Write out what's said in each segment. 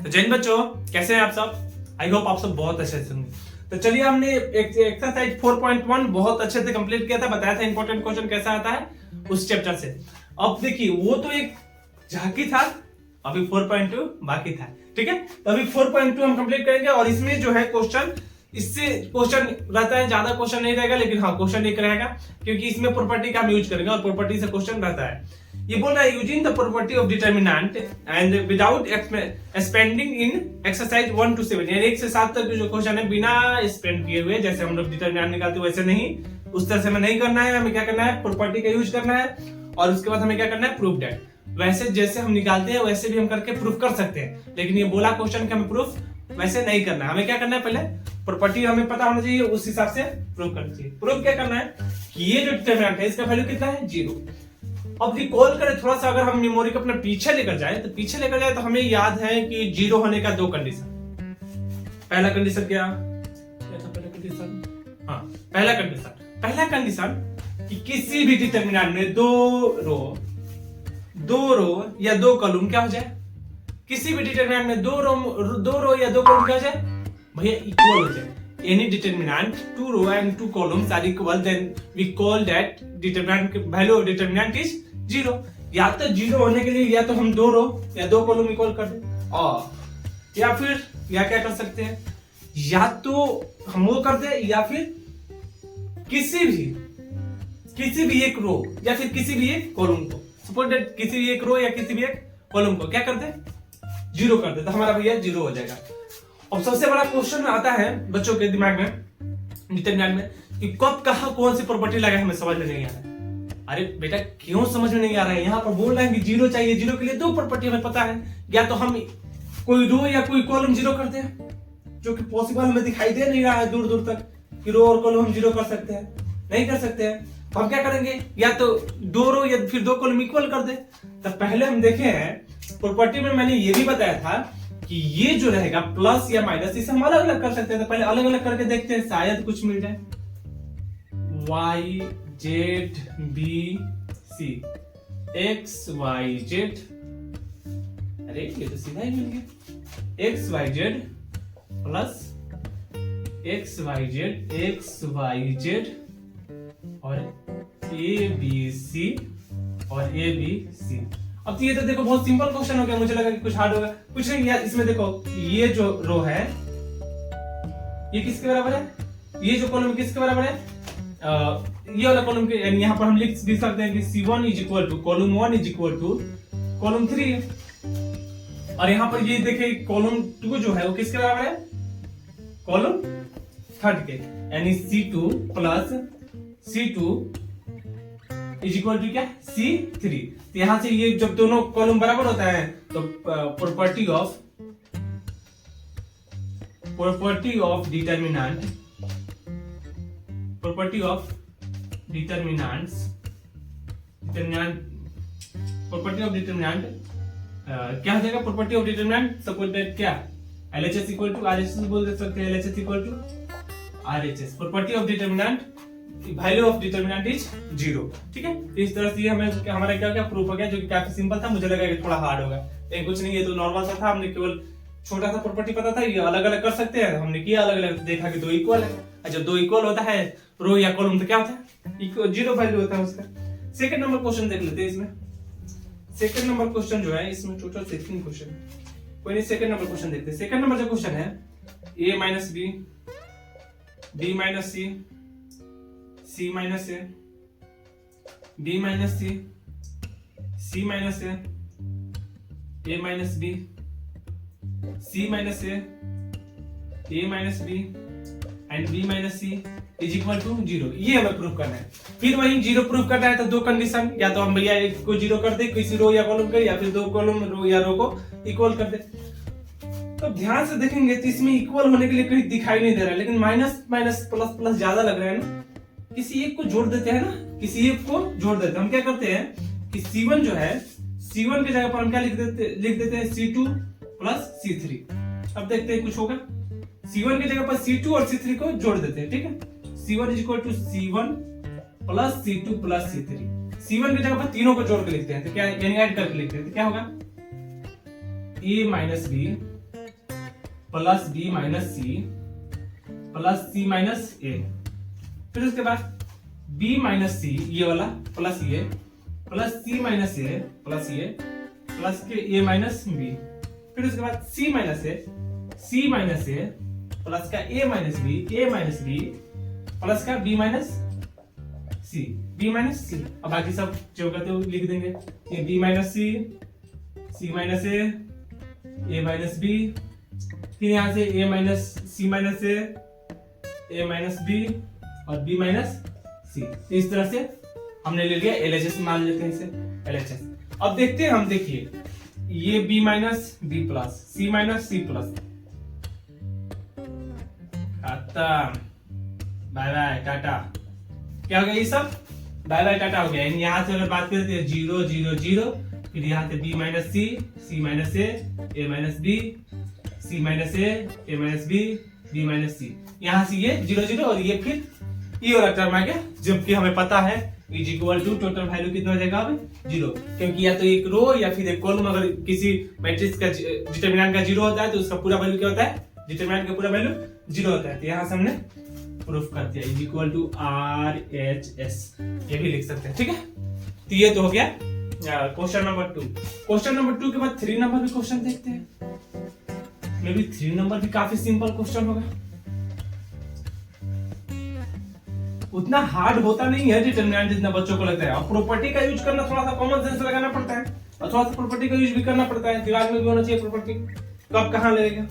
तो जैन बच्चों, कैसे हैं आप सब? आई होप आप सब बहुत अच्छे से होंगे। तो चलिए, हमने एक्सरसाइज 4.1 बहुत अच्छे से कंप्लीट किया था, बताया था इंपॉर्टेंट क्वेश्चन कैसा आता है उस चैप्टर से। अब देखिए, वो तो एक झांकी था, अभी 4.2 बाकी था। ठीक है, तो अभी 4.2 हम कंप्लीट करेंगे और इसमें जो है क्वेश्चन, इससे क्वेश्चन रहता है, ज्यादा क्वेश्चन नहीं रहेगा, लेकिन हाँ क्वेश्चन एक रहेगा क्योंकि इसमें प्रॉपर्टी का हम यूज करेंगे और प्रॉपर्टी से क्वेश्चन रहता है। ये बोल रहा है using the property of determinant and without expanding in exercise 1 to 7, यानी 1 से 7 तक जो क्वेश्चन है बिना स्पेंड किए हुए, जैसे हम लोग डिटरमिनेंट निकालते वैसे नहीं, उस तरह से हमें नहीं करना है। हमें क्या करना है, प्रॉपर्टी का यूज करना है और उसके बाद हमें क्या करना है, प्रूफ दैट। वैसे जैसे हम निकालते हैं वैसे भी हम करके प्रूफ कर सकते हैं, लेकिन ये बोला क्वेश्चन कि हमें प्रूफ वैसे नहीं करना है। हमें क्या करना है, पहले प्रॉपर्टी हमें पता होना चाहिए, उस हिसाब से प्रूफ करना चाहिए। प्रूफ क्या करना है कि ये जो डिटरमिनेंट है इसका वैल्यू कितना है, 0। अब रिकॉल करें थोड़ा सा, अगर हम मेमोरी को अपना पीछे लेकर जाए तो हमें याद है कि 0 होने का 2 कंडीशन। पहला कंडीशन क्या था? पहला कंडीशन कि किसी भी डिटरमिनेंट में दो रो या 2 कॉलम क्या हो जाए, किसी भी डिटरमिनेंट में दो रो या 2 कॉलम क्या हो जाए भैया, इक्वल हो जाए। Any determinant 2 row and 2 columns are equal, then we call that value of determinant is 0। या तो 0 होने के लिए या तो हम 2 रो या 2 कॉलम इक्वल कर दें, और या फिर क्या कर सकते हैं, या तो हम वो कर दें या फिर किसी भी एक रो या फिर किसी भी एक कॉलम को, सपोज दैट किसी भी एक रो या किसी भी एक कॉलम को क्या कर दे, 0 कर दे, तो हमारा भैया 0 हो जाएगा। अब सबसे बड़ा क्वेश्चन आता है बच्चों के दिमाग में डिटरमिनेंट में कि कब कहां कौन सी प्रॉपर्टी लगा, हमें समझ में नहीं आ रहा है। अरे बेटा, क्यों समझ में नहीं आ रहा है? यहाँ पर बोल रहे हैं कि 0 चाहिए, 0 के लिए 2 प्रॉपर्टी हमें पता है, या तो हम कोई रो या कोई कॉलम 0 करते हैं, जो कि पॉसिबल हमें दिखाई दे नहीं रहा है दूर दूर तक कि रो और कॉलम हम 0 कर सकते हैं, नहीं कर सकते हैं। तो हम क्या करेंगे, या तो 2 रो या फिर 2 कॉलम इक्वल कर दे। तो पहले हम देखे हैं प्रॉपर्टी में, मैंने ये भी बताया था कि ये जो रहेगा प्लस या माइनस, इसे हम अलग अलग कर सकते हैं। तो पहले अलग अलग करके देखते हैं, शायद कुछ मिल जाए। y z b c x y z, अरे ये तो सीधा ही मिल गया, x y z plus x y z और a b c और a b c। अब ये तो देखो बहुत सिंपल क्वेश्चन हो गया, मुझे लगा कि कुछ हार्ड होगा, कुछ नहीं यार। इसमें देखो ये जो रो है ये किसके बराबर है, ये जो कॉलम किसके बराबर है, ये वाला कॉलम के, यानी यहाँ पर हम लिख भी सकते हैं कि C1 is equal to column 1 is equal to column 3, और यहाँ पर ये देखे कॉलम 2 जो है वो किसके बराबर है, कॉलम 3 के, यानी C2 plus C2 is equal to क्या, C3। तो यहां से ये जब दोनों कॉलम बराबर होता है तो प्रॉपर्टी ऑफ डिटरमिनेंट क्या हो जाएगा, property of determinant suppose that क्या, LHS इक्वल टू RHS बोल सकते हैं, LHS equal to RHS। Property of determinant, value of determinant is 0। ठीक है, इस तरह से हमें हमारा क्या प्रूफ हो गया, जो कि काफी सिंपल था। मुझे लगा कि थोड़ा हार्ड होगा, लेकिन कुछ नहीं, ये तो नॉर्मल सा था। हमने केवल छोटा सा प्रॉपर्टी पता था, ये अलग अलग कर सकते हैं, हमने किया अलग अलग, देखा कि 2 इक्वल है। अच्छा, 2 इक्वल होता है रो या कॉलम तो क्या होता है, 0 वैल्यू होता है उसका। सेकंड नंबर क्वेश्चन देख लेते हैं। इसमें सेकंड नंबर क्वेश्चन जो है, इसमें टोटल 16 क्वेश्चन है, कोई नहीं, सेकंड नंबर क्वेश्चन देखते हैं। सेकंड नंबर जो क्वेश्चन है, a minus b, b minus c, c minus a, b minus c, c minus a minus b, c minus a minus b and b minus c is equal to 0। ये हमें proof करना है। फिर वही 0 proof करना है तो 2 condition, या तो हम भैया एक को 0 कर दे किसी रो या कॉलम के, या फिर 2 कॉलम रो या रो को इक्वल कर दे। तो ध्यान से देखेंगे तो इसमें इक्वल होने के लिए कहीं दिखाई नहीं दे रहा है, लेकिन माइनस माइनस प्लस प्लस ज्यादा लग रहा है ना। किसी एक को जोड़ देते हैं ना, किसी एक को जोड़ देते हैं। हम क्या करते हैं कि C1 जो है, C1 की जगह पर हम क्या लिख देते हैं C2 प्लस C3। अब देखते हैं कुछ होगा। C1 की जगह पर C2 और C3 को जोड़ देते हैं। ठीक है, C1 is equal to C1 plus C2 plus C3। C1 की जगह पर तीनों को जोड़ के लिखते हैं, तो क्या यानी ऐड करके लिखते हैं, तो क्या होगा, a minus B plus B minus C plus C minus A. फिर उसके बाद बी माइनस सी ये वाला प्लस ये प्लस सी माइनस ए प्लस ये प्लस के ए माइनस बी। फिर उसके बाद सी माइनस ए प्लस का ए माइनस बी प्लस का बी माइनस सी। अब बाकी सब जो कहते हो लिख देंगे, ये बी माइनस सी माइनस ए माइनस बी, फिर यहां से ए माइनस सी माइनस ए माइनस बी और बी माइनस सी। इस तरह से हमने ले लिया LHS, मान लेते हैं इसे LHS। अब देखते हैं हम, देखिए ये B minus B plus C minus C plus, खत्म, बाय बाय टाटा। क्या हो गया ये सब? बाय बाय टाटा हो गया। यहाँ से अगर बात करते हैं 0 0 0, फिर यहाँ से बी माइनस सी माइनस ए माइनस बी, सी माइनस ए माइनस बी माइनस सी। यहाँ से ये 0 0 और ये फिर ये वाला टर्म आ गया, जबकि हमें पता है is equal to total value कितना हो जाएगा अब 0, क्योंकि या तो एक रो या फिर एक कॉलम, अगर किसी मैट्रिक्स का डिटरमिनेंट का 0 होता है तो उसका पूरा वैल्यू क्या होता है? डिटरमिनेंट का पूरा वैल्यू 0 होता है। तो यहाँ से हमने प्रूफ कर दिया इज इक्वल टू RHS, ये भी लिख सकते हैं, ठीक है। तो ये तो हो गया क्वेश्चन नंबर 2। क्वेश्चन नंबर 2 के बाद 3 नंबर भी क्वेश्चन देखते हैं। मे बी 3 नंबर भी काफी सिंपल क्वेश्चन होगा, उतना हार्ड होता नहीं है डिटरमिनेंट जितना बच्चों को लगता है। और प्रॉपर्टी का यूज करना थोड़ा सा कॉमन सेंस लगाना पड़ता है और थोड़ा सा प्रॉपर्टी का यूज भी करना पड़ता है, दिमाग में भी होना चाहिए प्रॉपर्टी, कब कहां लगेगा।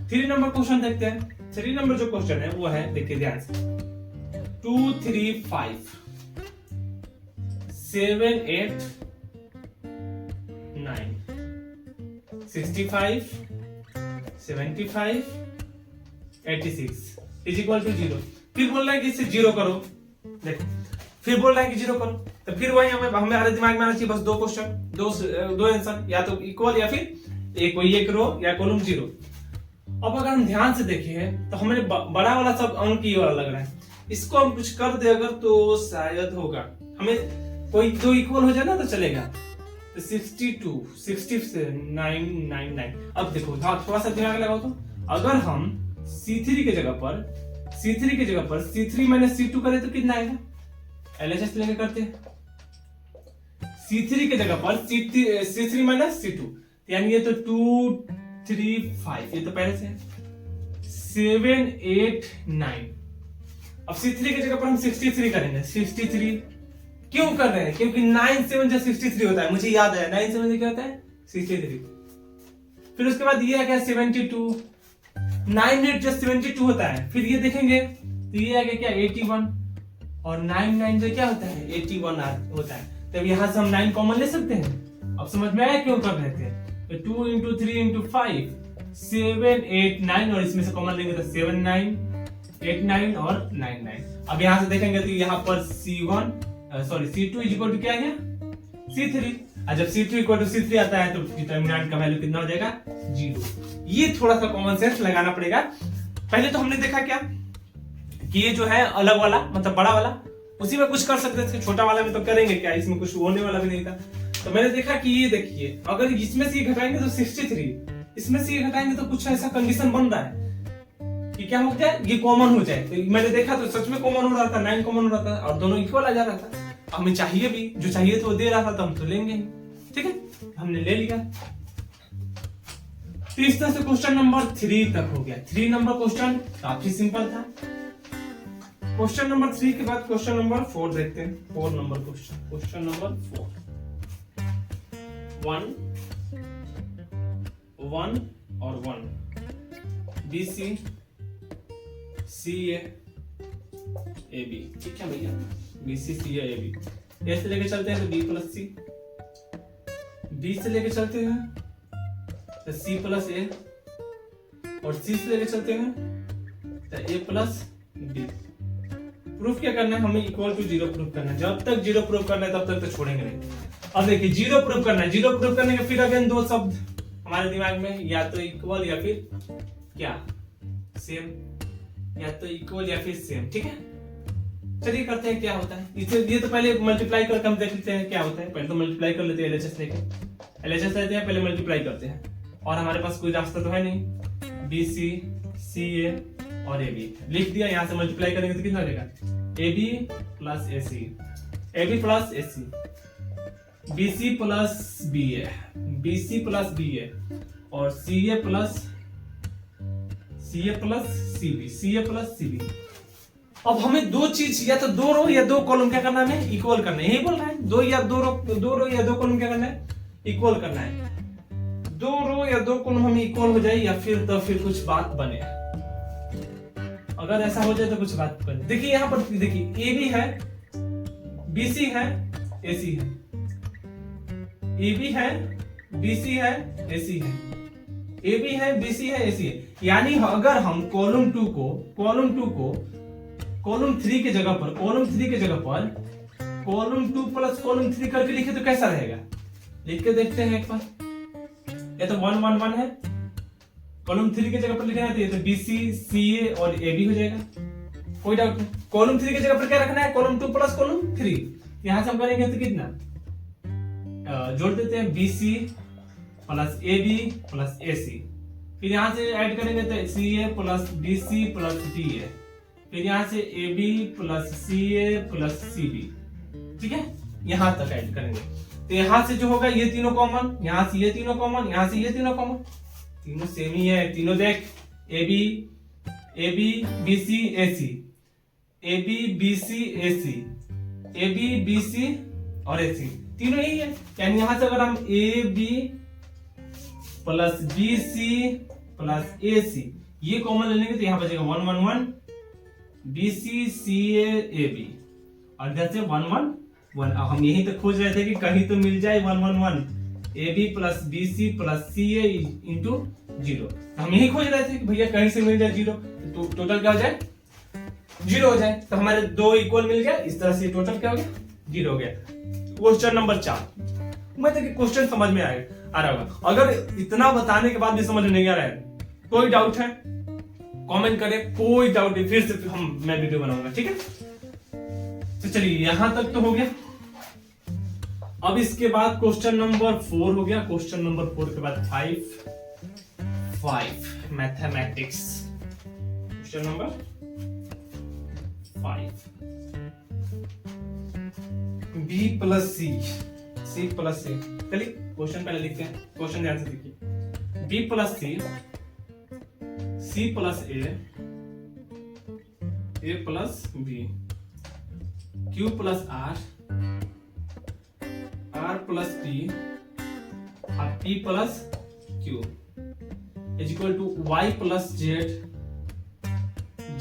3 नंबर क्वेश्चन देखते हैं। 3 नंबर जो क्वेश्चन है वो है, देखिए ध्यान से, 2 3 5 7 8 9 65 75 86 इज इक्वल टू 0। फिर बोल रहा है कि इसे 0 करो, देखो फिर बोल रहा है कि 0 करो, तो फिर वही हमारे दिमाग में आना चाहिए बस 2 क्वेश्चन, दो आंसर, या तो इक्वल या फिर कोई एक रो या कॉलम 0। अब अगर हम ध्यान से देखें तो हमें बड़ा वाला सब अंक ये वाला लग रहा है, इसको हम कुछ कर दे अगर तो शायद होगा, हमें कोई 2 इक्वल हो जाए ना तो चलेगा। तो 62 67 999। अब देखो थोड़ा सा दिमाग लगाओ, तो अगर हम C3 के जगह पर C3 माइनस C2 करें तो कितना आएगा? LHS लेके करते हैं। C3 के जगह पर C3 माइनस C2, यानी ये तो 2 3 5, ये तो पहले से है 7 8 9। अब C3 की जगह पर हम 63 करेंगे। 63 क्यों कर रहे हैं? क्योंकि 9 7 जो 63 होता है, मुझे याद है 9 7 क्या होता है? 63। फिर उसके बाद ये आ गया 72, 9 8 जो 72 होता है। फिर ये देखेंगे तो ये आ गया क्या? 81, और 9 9 जो क्या होता है? 81 होता है। तब यहां से हम 9 कॉमन ले सकते हैं। अब समझ में आया क्यों कर रहे थे? तो 2 into 3 into 5 7 8 9, और इसमें से कॉमन लेंगे तो 7 9 8 9 और 9 9। अब यहां से देखेंगे तो यहां पर C2 इज इक्वल टू क्या है? C3। और जब C2 इक्वल टू C3 आता है तो डिटरमिनेंट का वैल्यू कितना हो जाएगा? 0। ये थोड़ा सा कॉमन सेंस लगाना पड़ेगा। पहले तो हमने देखा क्या कि ये जो है अलग वाला मतलब बड़ा वाला, उसी में कुछ कर सकते थे, छोटा वाला में तो करेंगे क्या, इसमें कुछ होने वाला भी नहीं था। तो मैंने देखा कि ये देखिए, अगर इसमें से ये घटाएंगे तो 63, इसमें से ये घटाएंगे तो कुछ ऐसा कंडीशन बन रहा है कि क्या हो जाए, ये कॉमन हो जाए। तो मैंने देखा तो सच में कॉमन हो रहा था, 9 कॉमन हो रहा था और दोनों इक्वल आ जा रहा था। हमें चाहिए भी, जो चाहिए तो वो दे रहा था, तो हम तो लेंगे ही, ठीक है, हमने ले लिया। तो इस तरह से क्वेश्चन नंबर 3 तक हो गया। 3 नंबर क्वेश्चन काफी सिंपल था। क्वेश्चन नंबर 3 के बाद क्वेश्चन नंबर 4 देखते हैं। 4 नंबर क्वेश्चन नंबर 4, 1 और 1, BC CA AB, ठीक है भैया, BC CA AB। A से लेके चलते हैं तो B प्लस C, B से लेके चलते हैं तो C प्लस A, और C से लेके चलते हैं तो A प्लस B। प्रूफ क्या करना है? हमें इक्वल टू 0 प्रूफ करना है। जब तक 0 प्रूफ करना है तब तक तो छोड़ेंगे नहीं। अब देखिए 0 प्रूफ करना है, 0 प्रूफ करने के फिर अगेन 2 शब्द हमारे दिमाग में, या तो इक्वल या फिर क्या सेम, या तो इक्वल या फिर सेम, ठीक है। चलिए करते हैं क्या होता है। इसे ये तो पहले मल्टीप्लाई करके हम देख लेते हैं क्या होता है। पहले तो मल्टीप्लाई कर लेते हैं, LHS लेके LHS लेते हैं, पहले मल्टीप्लाई करते हैं, और हमारे पास कोई रास्ता तो है नहीं। बी सी, सी ए और ए बी लिख दिया। यहां से मल्टीप्लाई करेंगे तो कितना हो जाएगा, A B plus A C, A B plus A C, B C plus B A, B C plus B A और C A plus C B, C A plus C B. अब हमें दो चीज, या तो दो रो या दो कॉलम क्या करना है, इक्वल करना है। यही बोल रहा है, दो रो या दो कॉलम क्या करना है, इक्वल करना है। दो रो या दो कॉलम हमें इक्वल हो जाए या फिर कुछ बात बने। अगर ऐसा हो जाए तो कुछ बात बने। देखिए यहां पर देखिए, ए बी है, बी सी है, ए सी है, ए बी है, बी सी है, ए सी है, ए बी है, बी सी है, ए सी है। यानी अगर हम कॉलम टू को कॉलम थ्री के जगह पर column two plus column three करके लिखे तो कैसा रहेगा, लिख के देखते हैं एक बार। ये तो 1 1 1 है, कॉलम थ्री के जगह पर लिखना है तो ये तो बी सी, सी ए और ए बी हो जाएगा, कोई डाउट नहीं। कॉलम थ्री की जगह पर क्या रखना है, column two plus column three. यहां से हम करेंगे तो कितना जोड़ देते हैं, B C plus A B plus A C. फिर यहां से ऐड करेंगे तो C A plus B C plus D A. फिर यहां से A B plus C A plus C B. ठीक है, यहां तक ऐड करेंगे तो यहां से जो होगा ये तीनों कॉमन, यहां से ये तीनों कॉमन, यहां से ये तीनों कॉमन, तीनों सेम ही है। तीनों देख, A B B C A C, A B B C A C, A B B C और ए सी, तीनों यही है। यानी यहां से अगर हम A B plus B C plus A C ये कॉमन ले लेंगे तो यहां बचेगा 1 1 1 B C C A B और इधर से 1 1 1। हम यही तो खोज रहे थे कि कहीं तो मिल जाए 1 1 1 A B plus B C plus C A into 0। हम यही खोज रहे थे कि भैया कहीं से मिल जाए 0, तो टोटल क्या हो जाए, 0 हो जाए। तो हमारे दो इक्वल मिल गया, इस तरह से टोटल क्या हो गया, 0 हो गया। Question number 4। मैं देखिए क्वेश्चन समझ में आ रहा होगा। अगर इतना बताने के बाद भी समझ नहीं आ रहा है, कोई डाउट है कमेंट करें, कोई डाउट नहीं, फिर से मैं वीडियो बनाऊंगा। ठीक है, तो चलिए यहां तक तो हो गया। अब इसके बाद क्वेश्चन नंबर 4 हो गया। क्वेश्चन नंबर 4 के बाद 5 mathematics. Question number 5 B plus C, C plus C. चलिए क्वेश्चन पहले लिखते हैं, क्वेश्चन ध्यान से देखिए। B plus C, C plus A plus B, Q plus R, R plus P और P plus Q is equal to Y plus Z,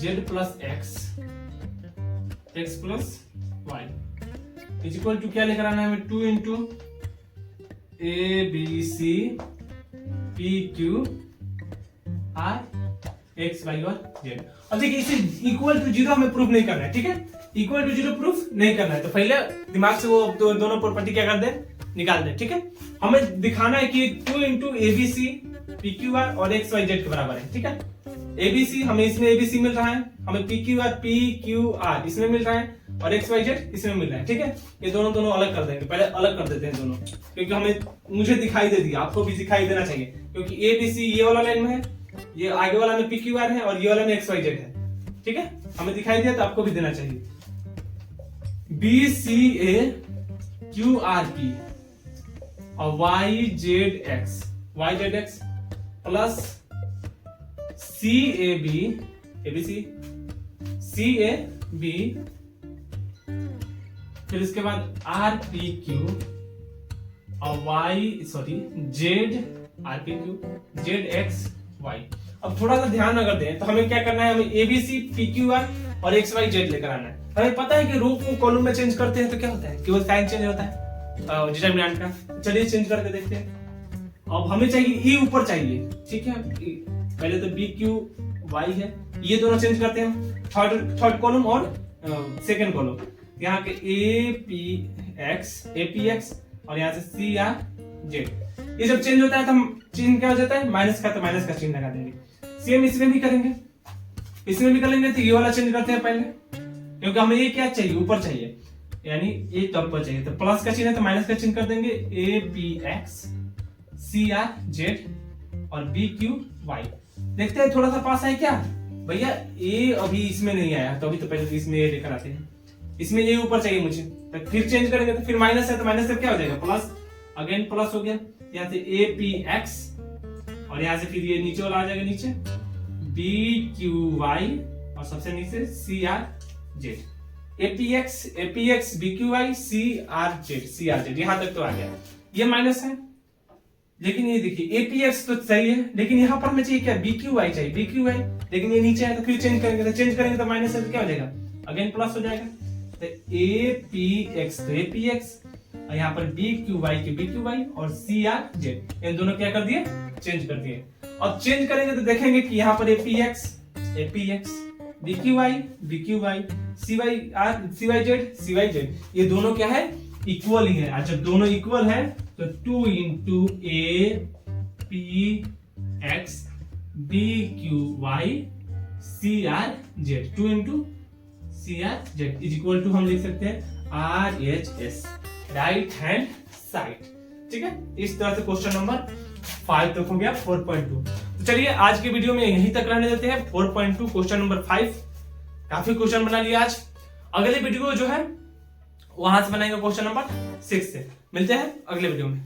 Z plus X, X plus Y is equal to क्या लेकर आना है हमें, 2 into A B C P Q R x Y और Z. अब देखिए इसे इक्वल टू 0 हमें प्रूफ नहीं करना है। ठीक है, इक्वल टू 0 प्रूफ नहीं करना है, तो पहले दिमाग से वो दोनों प्रॉपर्टी क्या कर दे, निकाल दे। ठीक है, हमें दिखाना है कि 2 into A B C P Q R और एक्स वाई जेड के बराबर है। ठीक है, एबीसी हमें इसमें एबीसी मिल रहा है, हमें पी क्यू आर इसमें मिल रहा है और एक्स वाई जेड इसमें मिल रहा है। ठीक है, ये दोनों अलग कर देंगे, पहले अलग कर देते हैं दोनों, क्योंकि हमें मुझे दिखाई दे दिया, आपको भी दिखाई देना चाहिए, क्योंकि ए बी सी ये वाला लाइन में है, ये आगे वाला में पी क्यू आर है और ये वाला में एक्स वाई जेड है। ठीक है, हमें दिखाई दिया तो आपको भी देना चाहिए। B C A Q R P और Y Z X plus C A B ABC C A B, फिर इसके बाद आर पी क्यू और Z R P Q Z X Y. अब थोड़ा सा ध्यान अगर दें तो हमें क्या करना है, हमें एबीसी पी क्यू आर और एक्स वाई जेड लेकर आना है। हमें पता है कि रो को कॉलम में चेंज करते हैं तो क्या होता है, केवल साइन चेंज होता है डिटरमिनेंट का। चलिए चेंज करके देखते हैं। अब हमें चाहिए ई ऊपर चाहिए। ठीक है, पहले तो बी क्यू वाई है, ये दोनों चेंज करते हैं, थर्ड कॉलम और सेकंड कॉलम। यहाँ के ए पी एक्स और यहाँ से सी आर जेड, ये जब चेंज होता है तो हम चिन्ह क्या हो जाता है, माइनस का, तो माइनस का चिन्ह लगा देंगे। सेम इसमें भी करेंगे, इसमें भी कर लेंगे। तो ये वाला चेंज करते हैं पहले, क्योंकि हमें ये क्या चाहिए, ऊपर चाहिए, यानी ये टॉप पर चाहिए, तो प्लस का चिन्ह है तो माइनस का चिन्ह कर देंगे। A P X C R Z और बी क्यू वाई। देखते हैं थोड़ा सा पास है क्या भैया, ए अभी इसमें नहीं आया, तो अभी तो पहले इसमें ए लेकर आते हैं, इसमें ये ऊपर चाहिए मुझे, तो फिर चेंज करेंगे तो फिर माइनस है, तो माइनस से क्या हो जाएगा प्लस, अगेन प्लस हो गया, यहाँ से ए पी एक्स और यहाँ से फिर ये नीचे वाला आ जाएगा, नीचे बी क्यू वाई और सबसे नीचे C R Z, APX BQI C R Z यहां तक तो आ गया, ये माइनस है, लेकिन ये देखिए एपीएक्स तो सही है, लेकिन यहां पर हमें चाहिए क्या, बीक्यूआई चाहिए, बीक्यूआई, लेकिन ये नीचे है, तो फिर चेंज करेंगे तो माइनस है, तो क्या हो जाएगा, अगेन प्लस हो जाएगा, तो एपीएक्स तो एपीएक्स और यहाँ पर बीक्यूआई के बीक्यूआई और सी आर जेड, इन दोनों क्या कर दिए, चेंज कर दिए। अब चेंज करेंगे तो देखेंगे कि यहाँ पर एपीएक्स बीक्यूआई बीक्यूआई सीवाई जेड ये दोनों क्या है, इक्वल ही है। और जब दोनों इक्वल है तो 2 into A P X B Q Y C R Z, 2 into C R Z is equal to हम लिख सकते हैं R H S, right hand side. ठीक है, इस तरह से क्वेश्चन नंबर 5 तक हो गया 4.2। तो चलिए आज की वीडियो में यहीं तक रहने देते हैं, 4.2 क्वेश्चन नंबर 5। काफी क्वेश्चन बना लिया आज। अगले वीडियो जो है वहां से बनाएंगे क्वेश्चन नंबर 6 से। मिलते हैं अगले वीडियो में।